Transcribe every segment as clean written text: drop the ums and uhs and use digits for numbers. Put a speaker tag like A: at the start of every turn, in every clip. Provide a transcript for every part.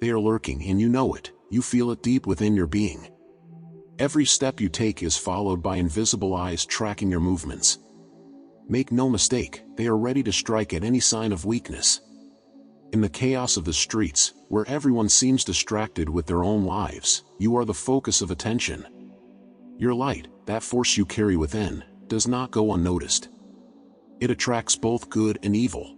A: They are lurking and you know it, you feel it deep within your being. Every step you take is followed by invisible eyes tracking your movements. Make no mistake, they are ready to strike at any sign of weakness. In the chaos of the streets, where everyone seems distracted with their own lives, you are the focus of attention. Your light, that force you carry within, does not go unnoticed. It attracts both good and evil.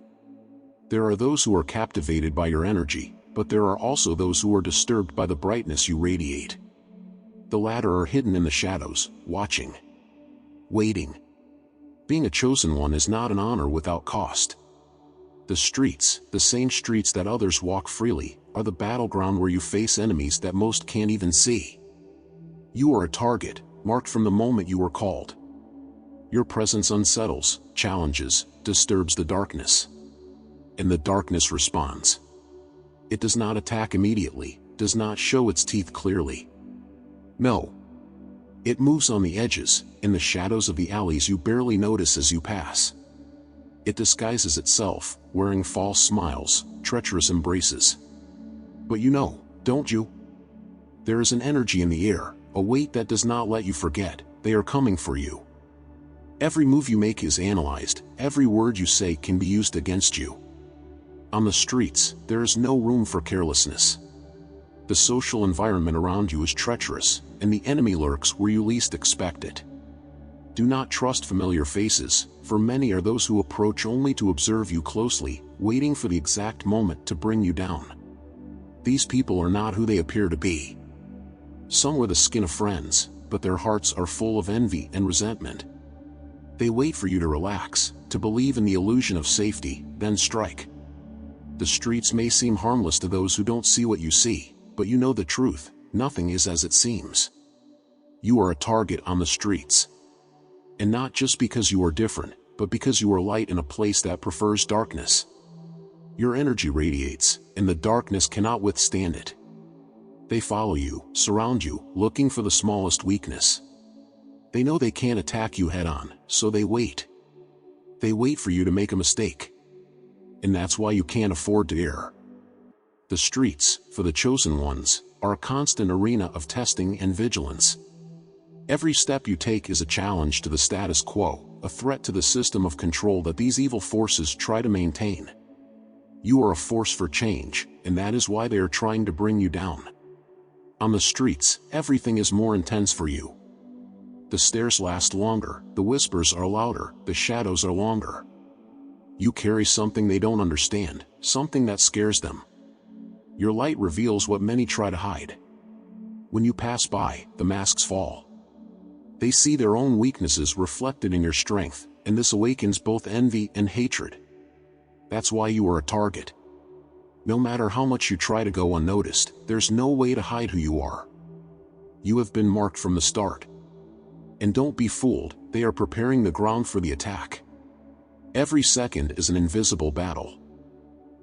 A: There are those who are captivated by your energy, but there are also those who are disturbed by the brightness you radiate. The latter are hidden in the shadows, watching, waiting. Being a chosen one is not an honor without cost. The streets, the same streets that others walk freely, are the battleground where you face enemies that most can't even see. You are a target, marked from the moment you were called. Your presence unsettles, challenges, disturbs the darkness. And the darkness responds. It does not attack immediately, does not show its teeth clearly. No. It moves on the edges, in the shadows of the alleys you barely notice as you pass. It disguises itself, wearing false smiles, treacherous embraces. But you know, don't you? There is an energy in the air, a weight that does not let you forget, they are coming for you. Every move you make is analyzed, every word you say can be used against you. On the streets, there is no room for carelessness. The social environment around you is treacherous, and the enemy lurks where you least expect it. Do not trust familiar faces, for many are those who approach only to observe you closely, waiting for the exact moment to bring you down. These people are not who they appear to be. Some wear the skin of friends, but their hearts are full of envy and resentment. They wait for you to relax, to believe in the illusion of safety, then strike. The streets may seem harmless to those who don't see what you see, but you know the truth, nothing is as it seems. You are a target on the streets. And not just because you are different, but because you are light in a place that prefers darkness. Your energy radiates, and the darkness cannot withstand it. They follow you, surround you, looking for the smallest weakness. They know they can't attack you head-on, so they wait. They wait for you to make a mistake. And that's why you can't afford to err. The streets, for the chosen ones, are a constant arena of testing and vigilance. Every step you take is a challenge to the status quo, a threat to the system of control that these evil forces try to maintain. You are a force for change, and that is why they are trying to bring you down. On the streets, everything is more intense for you. The stares last longer, the whispers are louder, the shadows are longer. You carry something they don't understand, something that scares them. Your light reveals what many try to hide. When you pass by, the masks fall. They see their own weaknesses reflected in your strength, and this awakens both envy and hatred. That's why you are a target. No matter how much you try to go unnoticed, there's no way to hide who you are. You have been marked from the start. And don't be fooled, they are preparing the ground for the attack. Every second is an invisible battle.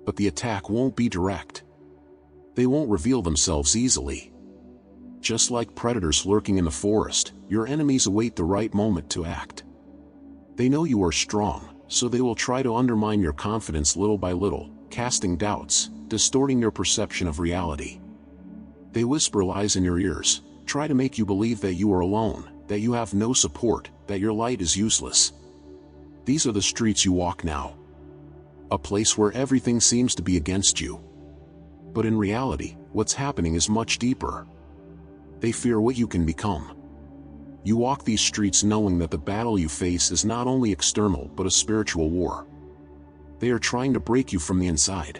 A: But the attack won't be direct. They won't reveal themselves easily. Just like predators lurking in the forest, your enemies await the right moment to act. They know you are strong, so they will try to undermine your confidence little by little, casting doubts, distorting your perception of reality. They whisper lies in your ears, try to make you believe that you are alone, that you have no support, that your light is useless. These are the streets you walk now. A place where everything seems to be against you. But in reality, what's happening is much deeper. They fear what you can become. You walk these streets knowing that the battle you face is not only external but a spiritual war. They are trying to break you from the inside.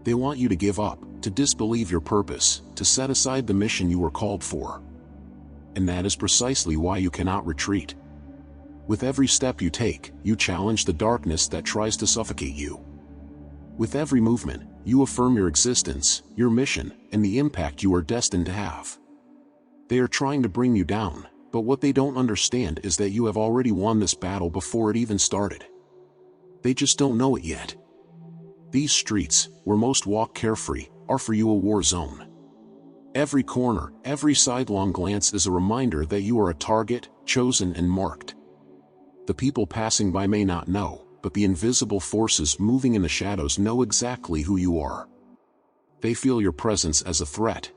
A: They want you to give up, to disbelieve your purpose, to set aside the mission you were called for. And that is precisely why you cannot retreat. With every step you take, you challenge the darkness that tries to suffocate you. With every movement, you affirm your existence, your mission, and the impact you are destined to have. They are trying to bring you down, but what they don't understand is that you have already won this battle before it even started. They just don't know it yet. These streets, where most walk carefree, are for you a war zone. Every corner, every sidelong glance is a reminder that you are a target, chosen and marked. The people passing by may not know, but the invisible forces moving in the shadows know exactly who you are. They feel your presence as a threat.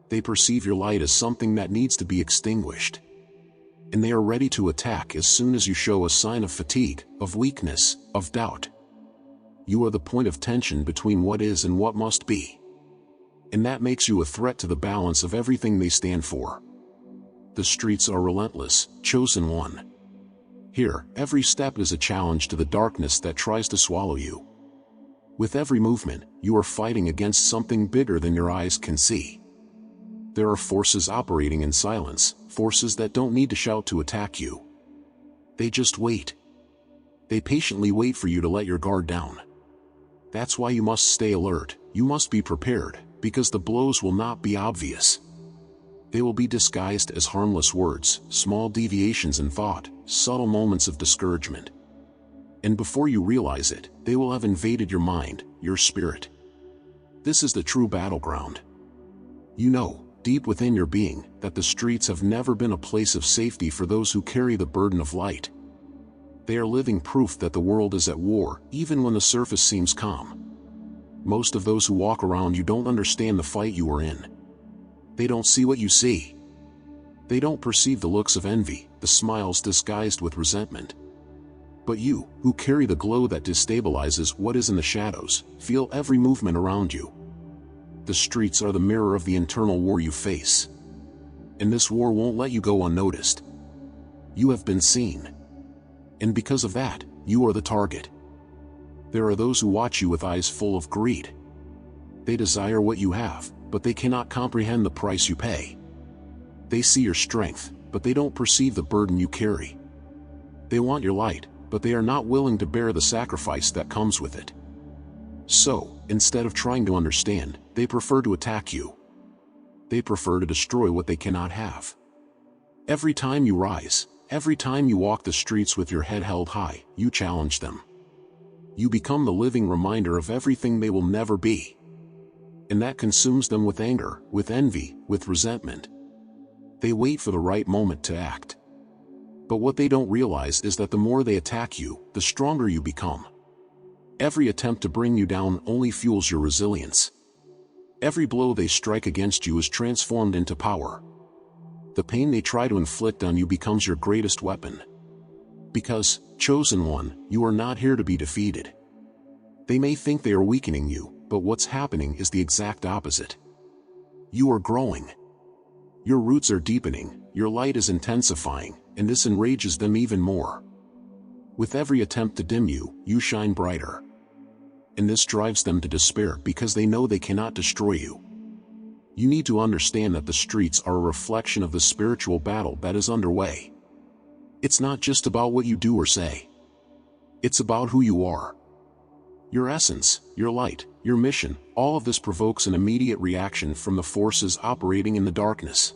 A: They perceive your light as something that needs to be extinguished. And they are ready to attack as soon as you show a sign of fatigue, of weakness, of doubt. You are the point of tension between what is and what must be. And that makes you a threat to the balance of everything they stand for. The streets are relentless, chosen one. Here, every step is a challenge to the darkness that tries to swallow you. With every movement, you are fighting against something bigger than your eyes can see. There are forces operating in silence, forces that don't need to shout to attack you. They just wait. They patiently wait for you to let your guard down. That's why you must stay alert, you must be prepared, because the blows will not be obvious. They will be disguised as harmless words, small deviations in thought, subtle moments of discouragement. And before you realize it, they will have invaded your mind, your spirit. This is the true battleground. You know, deep within your being, that the streets have never been a place of safety for those who carry the burden of light. They are living proof that the world is at war, even when the surface seems calm. Most of those who walk around you don't understand the fight you are in. They don't see what you see. They don't perceive the looks of envy, the smiles disguised with resentment. But you, who carry the glow that destabilizes what is in the shadows, feel every movement around you. The streets are the mirror of the internal war you face. And this war won't let you go unnoticed. You have been seen. And because of that, you are the target. There are those who watch you with eyes full of greed. They desire what you have, but they cannot comprehend the price you pay. They see your strength, but they don't perceive the burden you carry. They want your light, but they are not willing to bear the sacrifice that comes with it. So, instead of trying to understand, they prefer to attack you. They prefer to destroy what they cannot have. Every time you rise, every time you walk the streets with your head held high, you challenge them. You become the living reminder of everything they will never be. And that consumes them with anger, with envy, with resentment. They wait for the right moment to act. But what they don't realize is that the more they attack you, the stronger you become. Every attempt to bring you down only fuels your resilience. Every blow they strike against you is transformed into power. The pain they try to inflict on you becomes your greatest weapon. Because, chosen one, you are not here to be defeated. They may think they are weakening you, but what's happening is the exact opposite. You are growing. Your roots are deepening, your light is intensifying, and this enrages them even more. With every attempt to dim you, you shine brighter. And this drives them to despair because they know they cannot destroy you. You need to understand that the streets are a reflection of the spiritual battle that is underway. It's not just about what you do or say. It's about who you are. Your essence, your light, your mission, all of this provokes an immediate reaction from the forces operating in the darkness.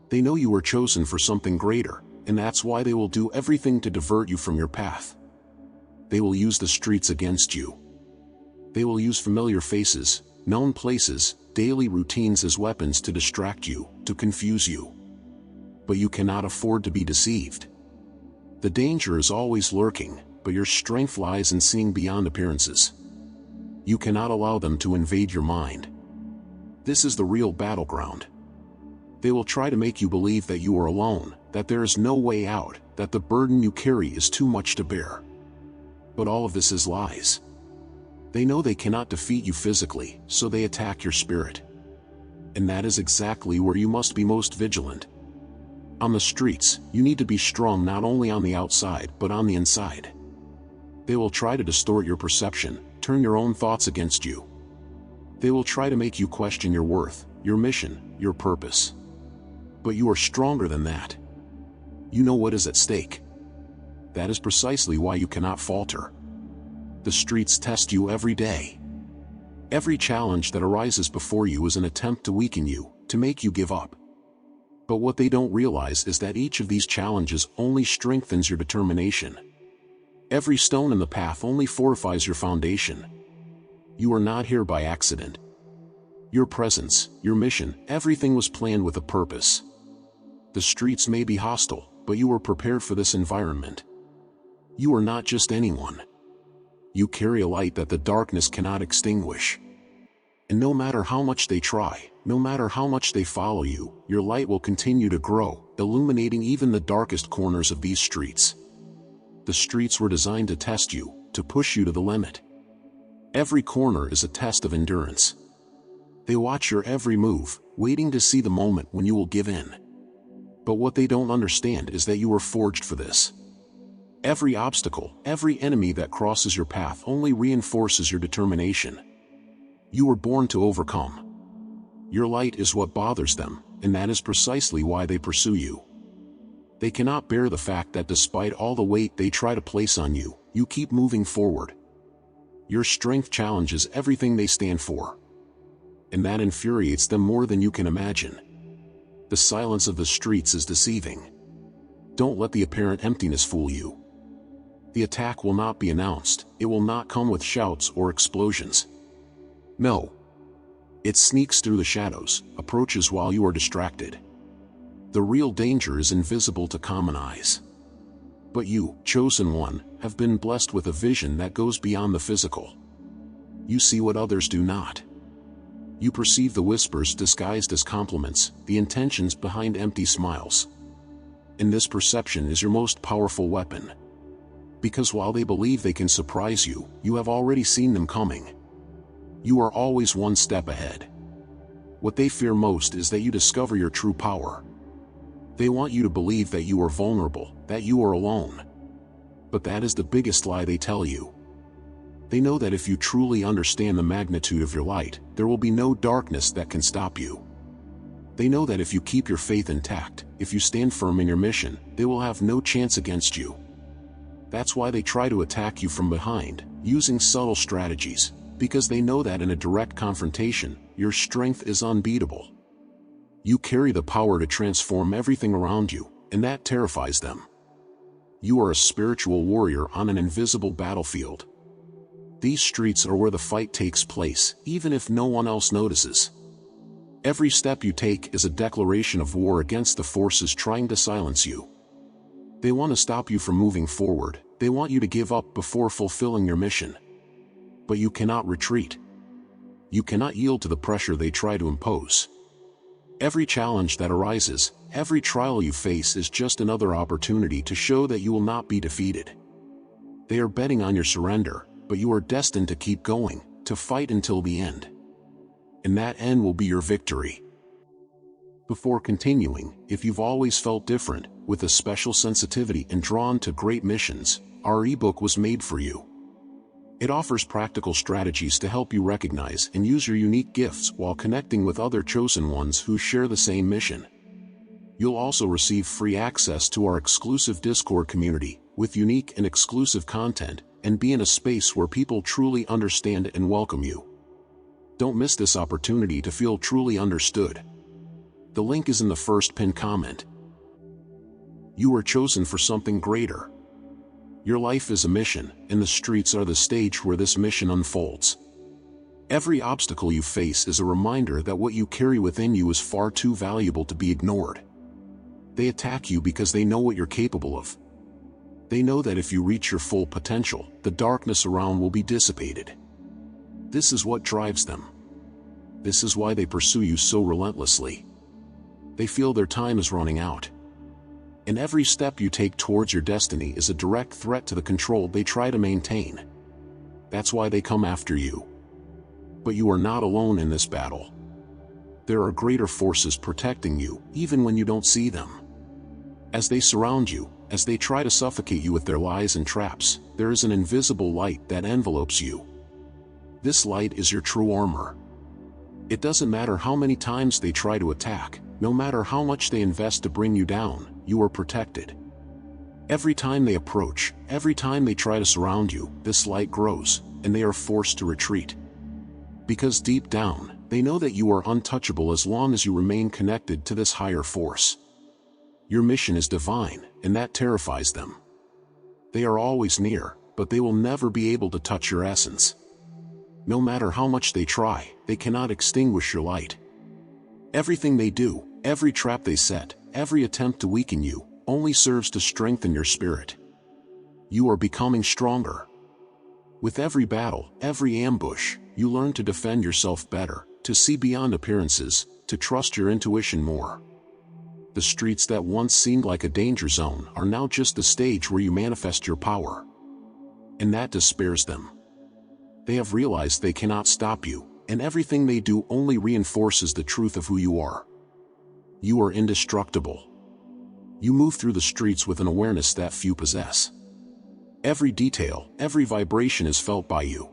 A: They know you are chosen for something greater, and that's why they will do everything to divert you from your path. They will use the streets against you. They will use familiar faces, known places, daily routines as weapons to distract you, to confuse you. But you cannot afford to be deceived. The danger is always lurking, but your strength lies in seeing beyond appearances. You cannot allow them to invade your mind. This is the real battleground. They will try to make you believe that you are alone, that there is no way out, that the burden you carry is too much to bear. But all of this is lies. They know they cannot defeat you physically, so they attack your spirit. And that is exactly where you must be most vigilant. On the streets, you need to be strong not only on the outside but on the inside. They will try to distort your perception, turn your own thoughts against you. They will try to make you question your worth, your mission, your purpose. But you are stronger than that. You know what is at stake. That is precisely why you cannot falter. The streets test you every day. Every challenge that arises before you is an attempt to weaken you, to make you give up. But what they don't realize is that each of these challenges only strengthens your determination. Every stone in the path only fortifies your foundation. You are not here by accident. Your presence, your mission, everything was planned with a purpose. The streets may be hostile, but you were prepared for this environment. You are not just anyone. You carry a light that the darkness cannot extinguish. And no matter how much they try, no matter how much they follow you, your light will continue to grow, illuminating even the darkest corners of these streets. The streets were designed to test you, to push you to the limit. Every corner is a test of endurance. They watch your every move, waiting to see the moment when you will give in. But what they don't understand is that you were forged for this. Every obstacle, every enemy that crosses your path only reinforces your determination. You were born to overcome. Your light is what bothers them, and that is precisely why they pursue you. They cannot bear the fact that despite all the weight they try to place on you, you keep moving forward. Your strength challenges everything they stand for. And that infuriates them more than you can imagine. The silence of the streets is deceiving. Don't let the apparent emptiness fool you. The attack will not be announced, it will not come with shouts or explosions. No. It sneaks through the shadows, approaches while you are distracted. The real danger is invisible to common eyes. But you, chosen one, have been blessed with a vision that goes beyond the physical. You see what others do not. You perceive the whispers disguised as compliments, the intentions behind empty smiles. And this perception is your most powerful weapon. Because while they believe they can surprise you, you have already seen them coming. You are always one step ahead. What they fear most is that you discover your true power. They want you to believe that you are vulnerable, that you are alone. But that is the biggest lie they tell you. They know that if you truly understand the magnitude of your light, there will be no darkness that can stop you. They know that if you keep your faith intact, if you stand firm in your mission, they will have no chance against you. That's why they try to attack you from behind, using subtle strategies, because they know that in a direct confrontation, your strength is unbeatable. You carry the power to transform everything around you, and that terrifies them. You are a spiritual warrior on an invisible battlefield. These streets are where the fight takes place, even if no one else notices. Every step you take is a declaration of war against the forces trying to silence you. They want to stop you from moving forward, they want you to give up before fulfilling your mission. But you cannot retreat. You cannot yield to the pressure they try to impose. Every challenge that arises, every trial you face is just another opportunity to show that you will not be defeated. They are betting on your surrender, but you are destined to keep going, to fight until the end. And that end will be your victory. Before continuing, if you've always felt different, with a special sensitivity and drawn to great missions, our ebook was made for you. It offers practical strategies to help you recognize and use your unique gifts while connecting with other chosen ones who share the same mission. You'll also receive free access to our exclusive Discord community, with unique and exclusive content, and be in a space where people truly understand and welcome you. Don't miss this opportunity to feel truly understood. The link is in the first pinned comment. You are chosen for something greater. Your life is a mission, and the streets are the stage where this mission unfolds. Every obstacle you face is a reminder that what you carry within you is far too valuable to be ignored. They attack you because they know what you're capable of. They know that if you reach your full potential, the darkness around will be dissipated. This is what drives them. This is why they pursue you so relentlessly. They feel their time is running out. And every step you take towards your destiny is a direct threat to the control they try to maintain. That's why they come after you. But you are not alone in this battle. There are greater forces protecting you, even when you don't see them. As they surround you, as they try to suffocate you with their lies and traps, there is an invisible light that envelopes you. This light is your true armor. It doesn't matter how many times they try to attack, no matter how much they invest to bring you down, you are protected. Every time they approach, every time they try to surround you, this light grows, and they are forced to retreat. Because deep down, they know that you are untouchable as long as you remain connected to this higher force. Your mission is divine, and that terrifies them. They are always near, but they will never be able to touch your essence. No matter how much they try, they cannot extinguish your light. Everything they do, every trap they set, every attempt to weaken you, only serves to strengthen your spirit. You are becoming stronger. With every battle, every ambush, you learn to defend yourself better, to see beyond appearances, to trust your intuition more. The streets that once seemed like a danger zone are now just the stage where you manifest your power. And that despairs them. They have realized they cannot stop you, and everything they do only reinforces the truth of who you are. You are indestructible. You move through the streets with an awareness that few possess. Every detail, every vibration is felt by you.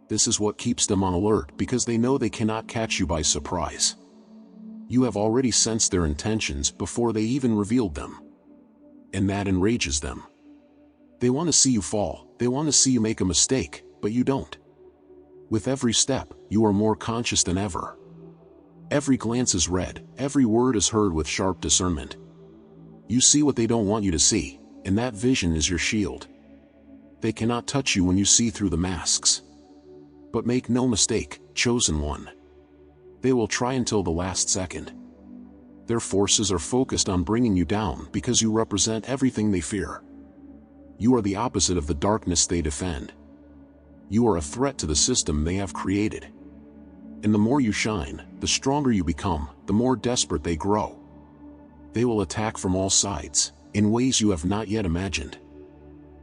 A: This is what keeps them on alert because they know they cannot catch you by surprise. You have already sensed their intentions before they even revealed them. And that enrages them. They want to see you fall, they want to see you make a mistake, but you don't. With every step, you are more conscious than ever. Every glance is read, every word is heard with sharp discernment. You see what they don't want you to see, and that vision is your shield. They cannot touch you when you see through the masks. But make no mistake, chosen one. They will try until the last second. Their forces are focused on bringing you down because you represent everything they fear. You are the opposite of the darkness they defend. You are a threat to the system they have created. And the more you shine, the stronger you become, the more desperate they grow. They will attack from all sides, in ways you have not yet imagined.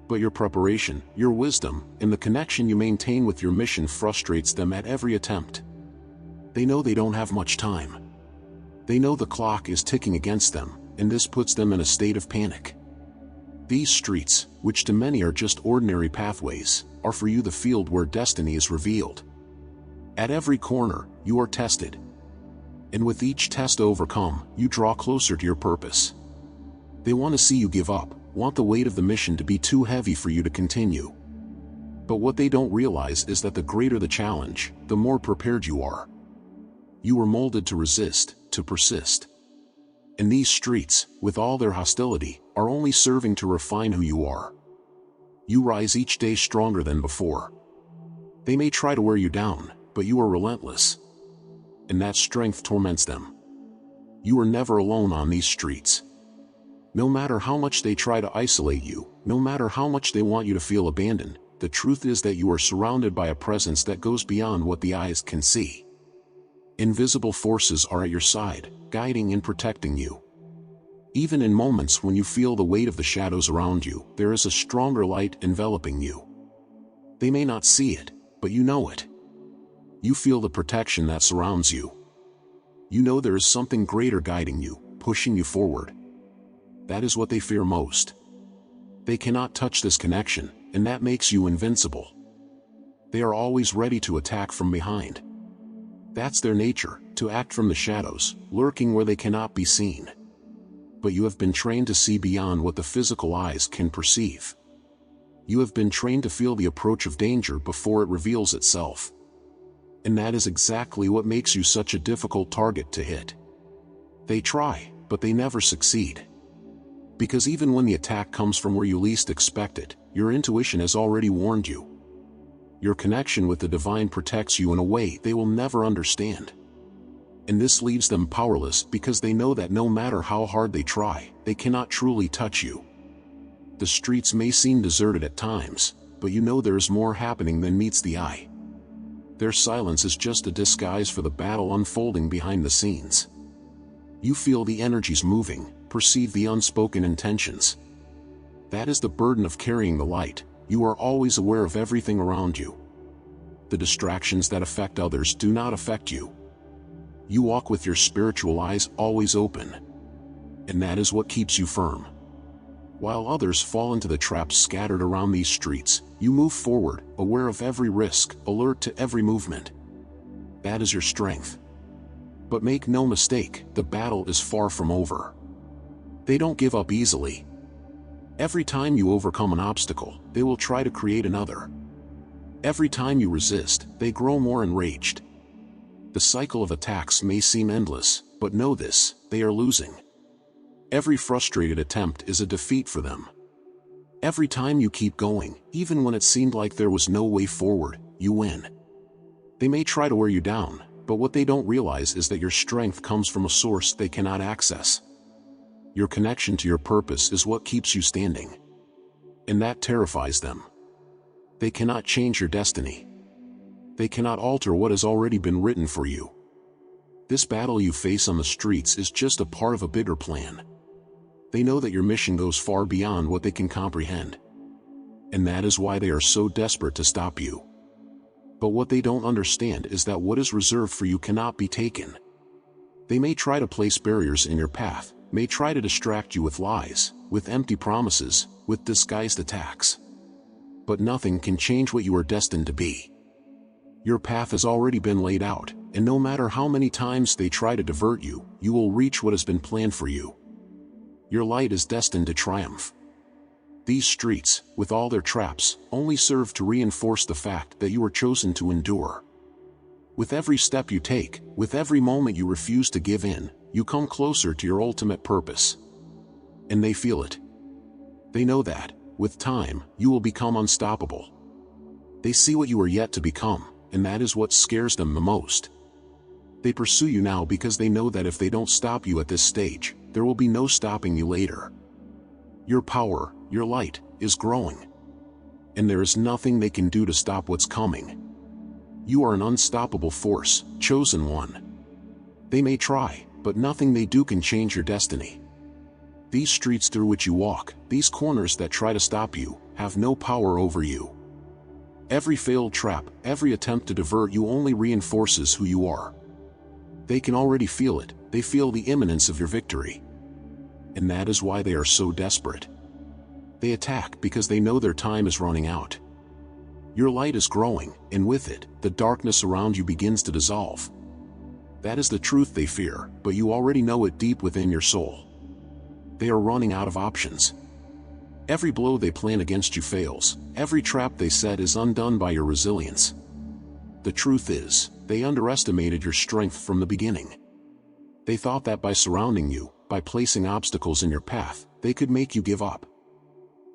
A: But your preparation, your wisdom, and the connection you maintain with your mission frustrates them at every attempt. They know they don't have much time. They know the clock is ticking against them, and this puts them in a state of panic. These streets, which to many are just ordinary pathways, are for you the field where destiny is revealed. At every corner, you are tested. And with each test overcome, you draw closer to your purpose. They want to see you give up, want the weight of the mission to be too heavy for you to continue. But what they don't realize is that the greater the challenge, the more prepared you are. You were molded to resist, to persist. And these streets, with all their hostility, are only serving to refine who you are. You rise each day stronger than before. They may try to wear you down, but you are relentless. And that strength torments them. You are never alone on these streets. No matter how much they try to isolate you, no matter how much they want you to feel abandoned, the truth is that you are surrounded by a presence that goes beyond what the eyes can see. Invisible forces are at your side, guiding and protecting you. Even in moments when you feel the weight of the shadows around you, there is a stronger light enveloping you. They may not see it, but you know it. You feel the protection that surrounds you. You know there is something greater guiding you, pushing you forward. That is what they fear most. They cannot touch this connection, and that makes you invincible. They are always ready to attack from behind. That's their nature, to act from the shadows, lurking where they cannot be seen. But you have been trained to see beyond what the physical eyes can perceive. You have been trained to feel the approach of danger before it reveals itself. And that is exactly what makes you such a difficult target to hit. They try, but they never succeed. Because even when the attack comes from where you least expect it, your intuition has already warned you. Your connection with the divine protects you in a way they will never understand. And this leaves them powerless because they know that no matter how hard they try, they cannot truly touch you. The streets may seem deserted at times, but you know there is more happening than meets the eye. Their silence is just a disguise for the battle unfolding behind the scenes. You feel the energies moving, perceive the unspoken intentions. That is the burden of carrying the light. You are always aware of everything around you. The distractions that affect others do not affect you. You walk with your spiritual eyes always open. And that is what keeps you firm. While others fall into the traps scattered around these streets, you move forward, aware of every risk, alert to every movement. That is your strength. But make no mistake, the battle is far from over. They don't give up easily. Every time you overcome an obstacle, they will try to create another. Every time you resist, they grow more enraged. The cycle of attacks may seem endless, but know this, they are losing. Every frustrated attempt is a defeat for them. Every time you keep going, even when it seemed like there was no way forward, you win. They may try to wear you down, but what they don't realize is that your strength comes from a source they cannot access. Your connection to your purpose is what keeps you standing. And that terrifies them. They cannot change your destiny. They cannot alter what has already been written for you. This battle you face on the streets is just a part of a bigger plan. They know that your mission goes far beyond what they can comprehend. And that is why they are so desperate to stop you. But what they don't understand is that what is reserved for you cannot be taken. They may try to place barriers in your path, may try to distract you with lies, with empty promises, with disguised attacks. But nothing can change what you are destined to be. Your path has already been laid out, and no matter how many times they try to divert you, you will reach what has been planned for you. Your light is destined to triumph. These streets, with all their traps, only serve to reinforce the fact that you were chosen to endure. With every step you take, with every moment you refuse to give in, you come closer to your ultimate purpose. And they feel it. They know that, with time, you will become unstoppable. They see what you are yet to become, and that is what scares them the most. They pursue you now because they know that if they don't stop you at this stage, there will be no stopping you later. Your power, your light, is growing. And there is nothing they can do to stop what's coming. You are an unstoppable force, chosen one. They may try, but nothing they do can change your destiny. These streets through which you walk, these corners that try to stop you, have no power over you. Every failed trap, every attempt to divert you only reinforces who you are. They can already feel it, they feel the imminence of your victory. And that is why they are so desperate. They attack because they know their time is running out. Your light is growing, and with it, the darkness around you begins to dissolve. That is the truth they fear, but you already know it deep within your soul. They are running out of options. Every blow they plan against you fails, every trap they set is undone by your resilience. The truth is, they underestimated your strength from the beginning. They thought that by surrounding you, by placing obstacles in your path, they could make you give up.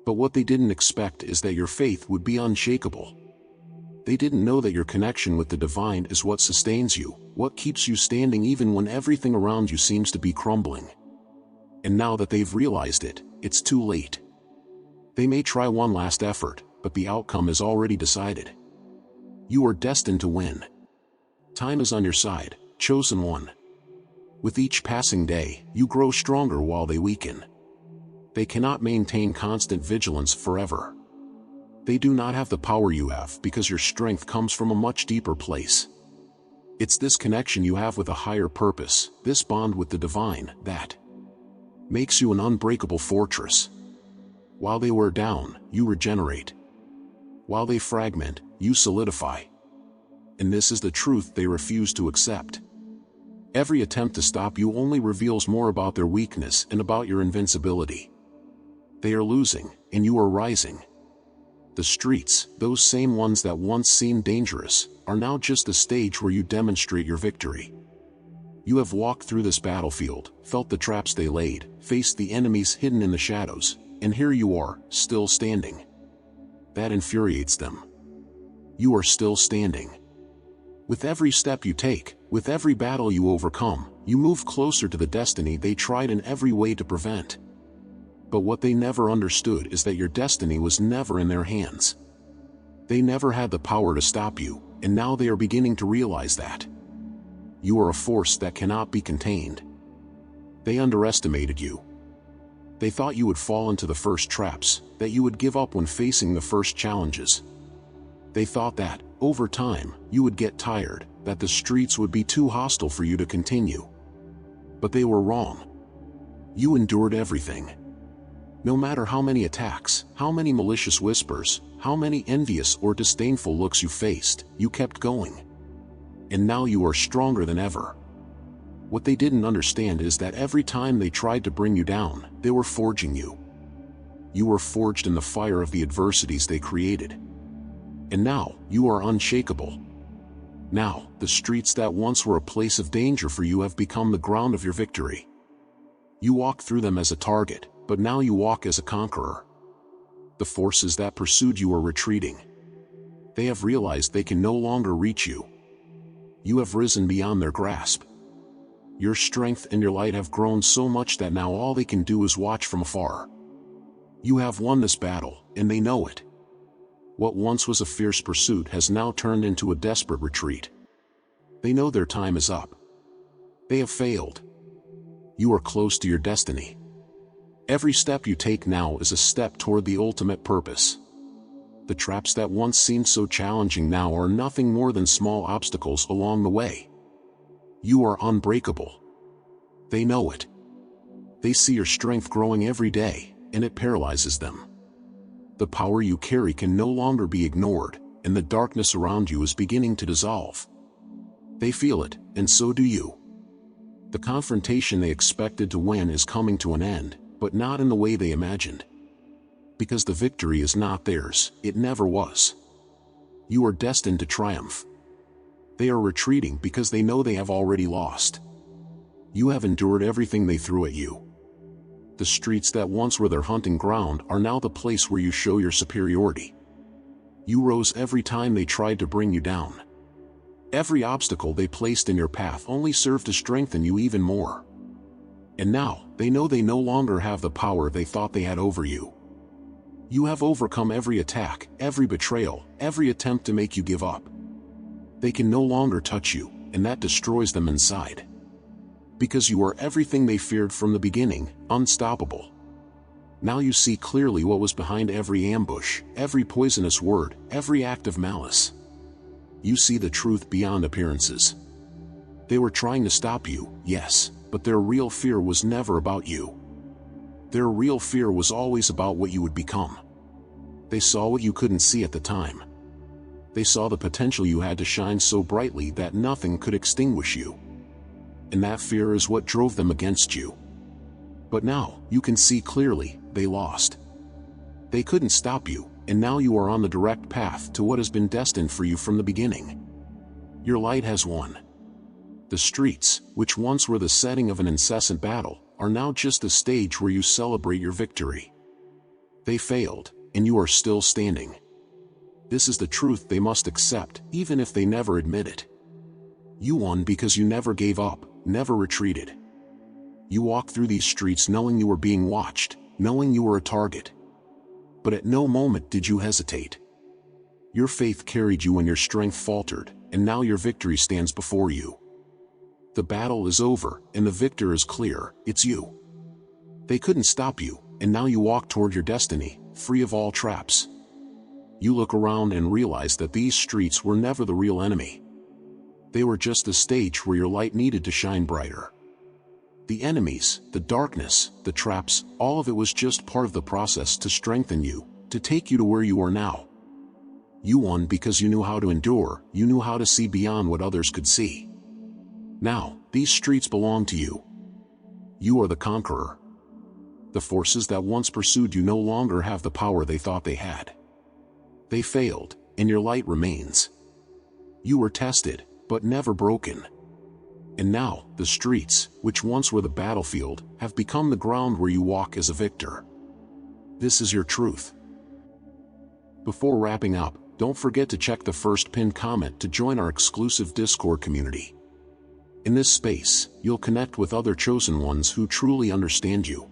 A: But what they didn't expect is that your faith would be unshakable. They didn't know that your connection with the divine is what sustains you, what keeps you standing even when everything around you seems to be crumbling. And now that they've realized it, it's too late. They may try one last effort, but the outcome is already decided. You are destined to win. Time is on your side, chosen one. With each passing day, you grow stronger while they weaken. They cannot maintain constant vigilance forever. They do not have the power you have because your strength comes from a much deeper place. It's this connection you have with a higher purpose, this bond with the divine, that makes you an unbreakable fortress. While they wear down, you regenerate. While they fragment, you solidify. And this is the truth they refuse to accept. Every attempt to stop you only reveals more about their weakness and about your invincibility. They are losing, and you are rising. The streets, those same ones that once seemed dangerous, are now just a stage where you demonstrate your victory. You have walked through this battlefield, felt the traps they laid, faced the enemies hidden in the shadows, and here you are, still standing. That infuriates them. You are still standing. With every step you take, with every battle you overcome, you move closer to the destiny they tried in every way to prevent. But what they never understood is that your destiny was never in their hands. They never had the power to stop you, and now they are beginning to realize that. You are a force that cannot be contained. They underestimated you. They thought you would fall into the first traps, that you would give up when facing the first challenges. They thought that, over time, you would get tired, that the streets would be too hostile for you to continue. But they were wrong. You endured everything. No matter how many attacks, how many malicious whispers, how many envious or disdainful looks you faced, you kept going. And now you are stronger than ever. What they didn't understand is that every time they tried to bring you down, they were forging you. You were forged in the fire of the adversities they created. And now, you are unshakable. Now, the streets that once were a place of danger for you have become the ground of your victory. You walk through them as a target, but now you walk as a conqueror. The forces that pursued you are retreating. They have realized they can no longer reach you. You have risen beyond their grasp. Your strength and your light have grown so much that now all they can do is watch from afar. You have won this battle, and they know it. What once was a fierce pursuit has now turned into a desperate retreat. They know their time is up. They have failed. You are close to your destiny. Every step you take now is a step toward the ultimate purpose. The traps that once seemed so challenging now are nothing more than small obstacles along the way. You are unbreakable. They know it. They see your strength growing every day, and it paralyzes them. The power you carry can no longer be ignored, and the darkness around you is beginning to dissolve. They feel it, and so do you. The confrontation they expected to win is coming to an end, but not in the way they imagined. Because the victory is not theirs, it never was. You are destined to triumph. They are retreating because they know they have already lost. You have endured everything they threw at you. The streets that once were their hunting ground are now the place where you show your superiority. You rose every time they tried to bring you down. Every obstacle they placed in your path only served to strengthen you even more. And now, they know they no longer have the power they thought they had over you. You have overcome every attack, every betrayal, every attempt to make you give up. They can no longer touch you, and that destroys them inside. Because you are everything they feared from the beginning, unstoppable. Now you see clearly what was behind every ambush, every poisonous word, every act of malice. You see the truth beyond appearances. They were trying to stop you, yes, but their real fear was never about you. Their real fear was always about what you would become. They saw what you couldn't see at the time. They saw the potential you had to shine so brightly that nothing could extinguish you. And that fear is what drove them against you. But now, you can see clearly, they lost. They couldn't stop you, and now you are on the direct path to what has been destined for you from the beginning. Your light has won. The streets, which once were the setting of an incessant battle, are now just the stage where you celebrate your victory. They failed, and you are still standing. This is the truth they must accept, even if they never admit it. You won because you never gave up, never retreated. You walked through these streets knowing you were being watched, knowing you were a target. But at no moment did you hesitate. Your faith carried you when your strength faltered, and now your victory stands before you. The battle is over, and the victor is clear, it's you. They couldn't stop you, and now you walk toward your destiny, free of all traps. You look around and realize that these streets were never the real enemy. They were just the stage where your light needed to shine brighter. The enemies, the darkness, the traps, all of it was just part of the process to strengthen you, to take you to where you are now. You won because you knew how to endure, you knew how to see beyond what others could see. Now, these streets belong to you. You are the conqueror. The forces that once pursued you no longer have the power they thought they had. They failed, and your light remains. You were tested, but never broken. And now, the streets, which once were the battlefield, have become the ground where you walk as a victor. This is your truth. Before wrapping up, don't forget to check the first pinned comment to join our exclusive Discord community. In this space, you'll connect with other chosen ones who truly understand you.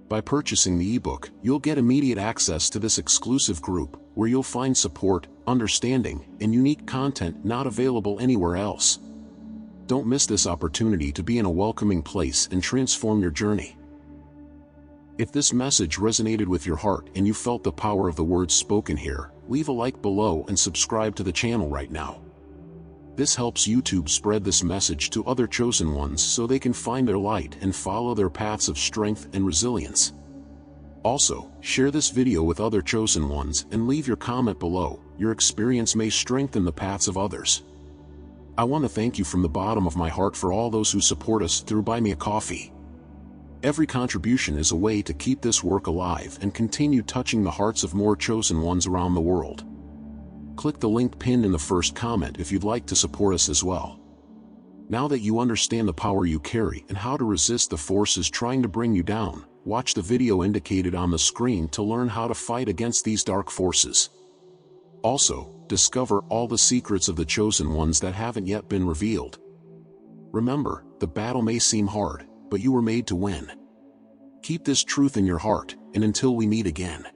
A: By purchasing the ebook, you'll get immediate access to this exclusive group, where you'll find support, understanding, and unique content not available anywhere else. Don't miss this opportunity to be in a welcoming place and transform your journey. If this message resonated with your heart and you felt the power of the words spoken here, leave a like below and subscribe to the channel right now. This helps YouTube spread this message to other chosen ones so they can find their light and follow their paths of strength and resilience. Also, share this video with other chosen ones and leave your comment below. Your experience may strengthen the paths of others. I want to thank you from the bottom of my heart for all those who support us through Buy Me a Coffee. Every contribution is a way to keep this work alive and continue touching the hearts of more chosen ones around the world. Click the link pinned in the first comment if you'd like to support us as well. Now that you understand the power you carry and how to resist the forces trying to bring you down, watch the video indicated on the screen to learn how to fight against these dark forces. Also, discover all the secrets of the chosen ones that haven't yet been revealed. Remember, the battle may seem hard, but you were made to win. Keep this truth in your heart, and until we meet again.